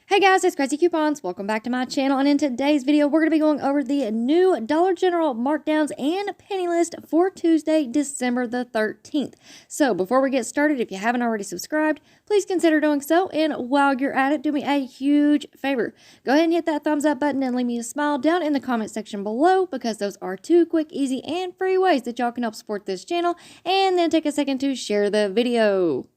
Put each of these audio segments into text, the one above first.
Hey guys, it's Craz-E Coupons. Welcome back to my channel, and in today's video, we're going to be going over the new Dollar General markdowns and penny list for Tuesday, December the 13th. So before we get started, if you haven't already subscribed, please consider doing so, and while you're at it, do me a huge favor. Go ahead and hit that thumbs up button and leave me a smile down in the comment section below, because those are two quick, easy, and free ways that y'all can help support this channel, and then take a second to share the video.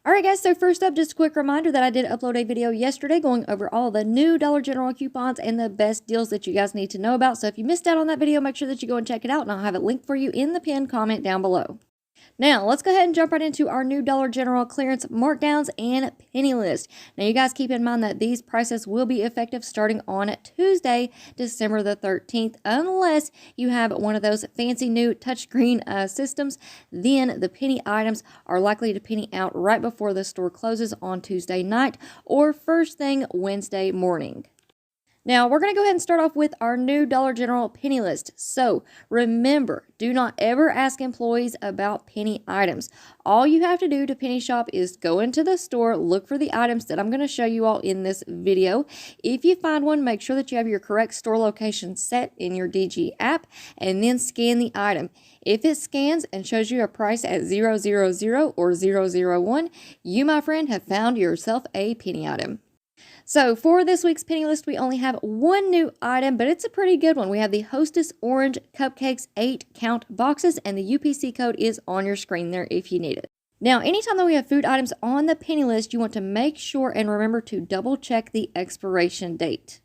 Alright guys, so first up, just a quick reminder that I did upload a video yesterday going over all the new Dollar General coupons and the best deals that you guys need to know about. So if you missed out on that video, make sure that you go and check it out, and I'll have it linked for you in the pinned comment down below. Now, let's go ahead and jump right into our new Dollar General clearance markdowns and penny list. Now, you guys keep in mind that these prices will be effective starting on Tuesday, December the 13th, unless you have one of those fancy new touchscreen systems. Then the penny items are likely to penny out right before the store closes on Tuesday night or first thing Wednesday morning. Now, we're going to go ahead and start off with our new Dollar General penny list. So, remember, do not ever ask employees about penny items. All you have to do to penny shop is go into the store, look for the items that I'm going to show you all in this video. If you find one, make sure that you have your correct store location set in your DG app, and then scan the item. If it scans and shows you a price at 000 or 001, you, my friend, have found yourself a penny item. So for this week's penny list, we only have one new item, but it's a pretty good one. We have the Hostess Orange Cupcakes 8-count boxes, and the UPC code is on your screen there if you need it. Now, anytime that we have food items on the penny list, you want to make sure and remember to double check the expiration date.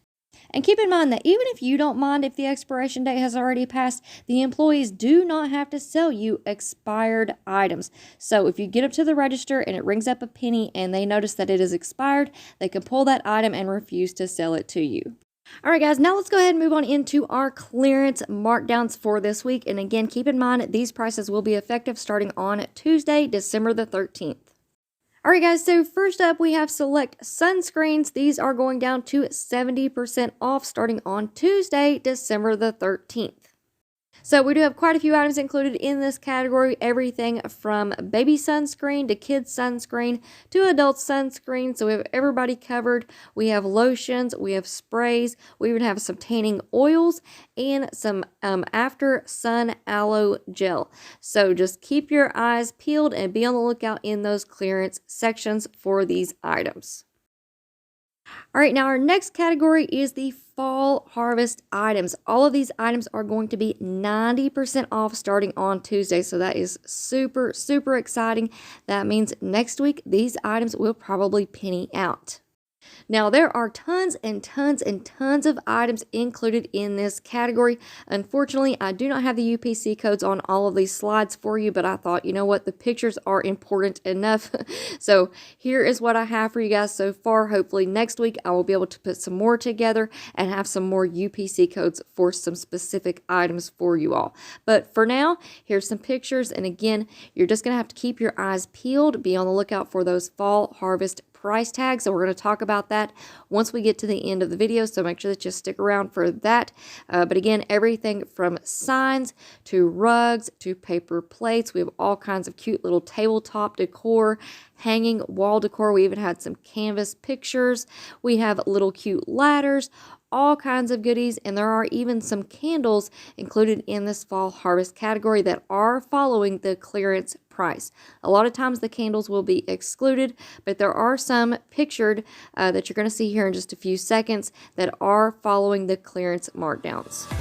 And keep in mind that even if you don't mind if the expiration date has already passed, the employees do not have to sell you expired items. So if you get up to the register and it rings up a penny and they notice that it is expired, they can pull that item and refuse to sell it to you. Alright guys, now let's go ahead and move on into our clearance markdowns for this week. And again, keep in mind these prices will be effective starting on Tuesday, December the 13th. Alright guys, so first up we have select sunscreens. These are going down to 70% off starting on Tuesday, December the 13th. So we do have quite a few items included in this category, everything from baby sunscreen to kids sunscreen to adult sunscreen. So we have everybody covered. We have lotions, we have sprays, we even have some tanning oils and some after sun aloe gel. So just keep your eyes peeled and be on the lookout in those clearance sections for these items. All right, now our next category is the fall harvest items. All of these items are going to be 90% off starting on Tuesday. So that is super, super exciting. That means next week, these items will probably penny out. Now, there are tons and tons and tons of items included in this category. Unfortunately, I do not have the UPC codes on all of these slides for you, but I thought, you know what, the pictures are important enough. So here is what I have for you guys so far. Hopefully next week I will be able to put some more together and have some more UPC codes for some specific items for you all. But for now, here's some pictures. And again, you're just going to have to keep your eyes peeled. Be on the lookout for those fall harvest price tags. So we're going to talk about that once we get to the end of the video. So make sure that you stick around for that. But again, everything from signs to rugs to paper plates. We have all kinds of cute little tabletop decor, hanging wall decor. We even had some canvas pictures. We have little cute ladders, all kinds of goodies, and there are even some candles included in this fall harvest category that are following the clearance price. A lot of times the candles will be excluded, but there are some pictured that you're going to see here in just a few seconds that are following the clearance markdowns.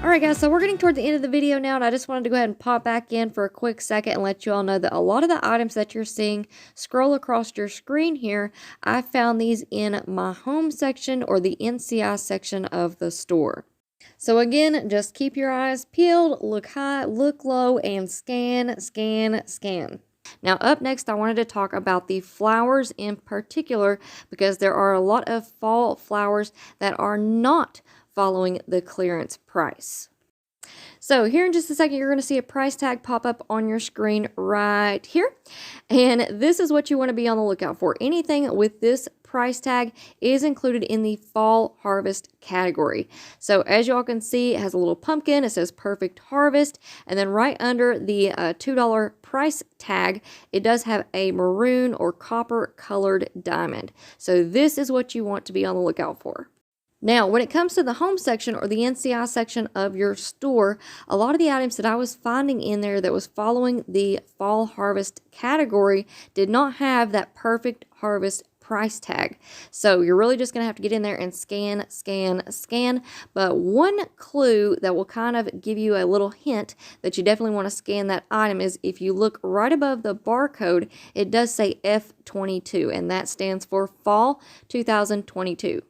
Alright guys, so we're getting toward the end of the video now, and I just wanted to go ahead and pop back in for a quick second and let you all know that a lot of the items that you're seeing scroll across your screen here, I found these in my home section or the NCI section of the store. So again, just keep your eyes peeled, look high, look low, and scan, scan, scan. Now up next, I wanted to talk about the flowers in particular because there are a lot of fall flowers that are not following the clearance price. So here in just a second, you're going to see a price tag pop up on your screen right here. And this is what you want to be on the lookout for. Anything with this price tag is included in the fall harvest category. So as y'all can see, it has a little pumpkin. It says perfect harvest. And then right under the $2 price tag, it does have a maroon or copper colored diamond. So this is what you want to be on the lookout for. Now, when it comes to the home section or the NCI section of your store, a lot of the items that I was finding in there that was following the fall harvest category did not have that perfect harvest price tag. So you're really just going to have to get in there and scan, scan, scan. But one clue that will kind of give you a little hint that you definitely want to scan that item is if you look right above the barcode, it does say F22, and that stands for Fall 2022.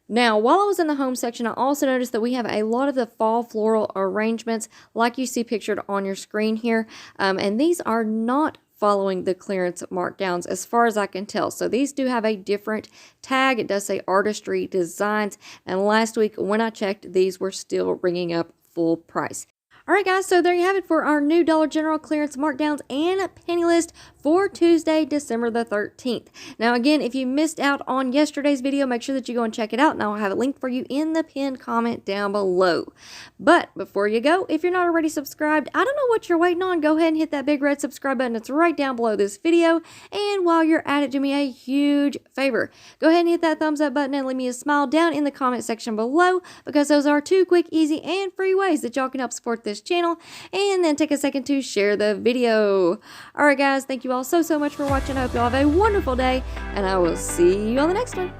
Now, while I was in the home section, I also noticed that we have a lot of the fall floral arrangements like you see pictured on your screen here. And these are not following the clearance markdowns as far as I can tell. So these do have a different tag. It does say Artistry Designs. And last week when I checked, these were still ringing up full price. Alright guys, so there you have it for our new Dollar General clearance markdowns and penny list for Tuesday, December the 13th. Now again, if you missed out on yesterday's video, make sure that you go and check it out, and I'll have it linked for you in the pinned comment down below. But before you go, if you're not already subscribed, I don't know what you're waiting on. Go ahead and hit that big red subscribe button. It's right down below this video. And while you're at it, do me a huge favor. Go ahead and hit that thumbs up button and leave me a smile down in the comment section below, because those are 2 quick, easy, and free ways that y'all can help support this channel. And then take a second to share the video. Alright guys, thank you all so much for watching. I hope you all have a wonderful day, and I will see you on the next one.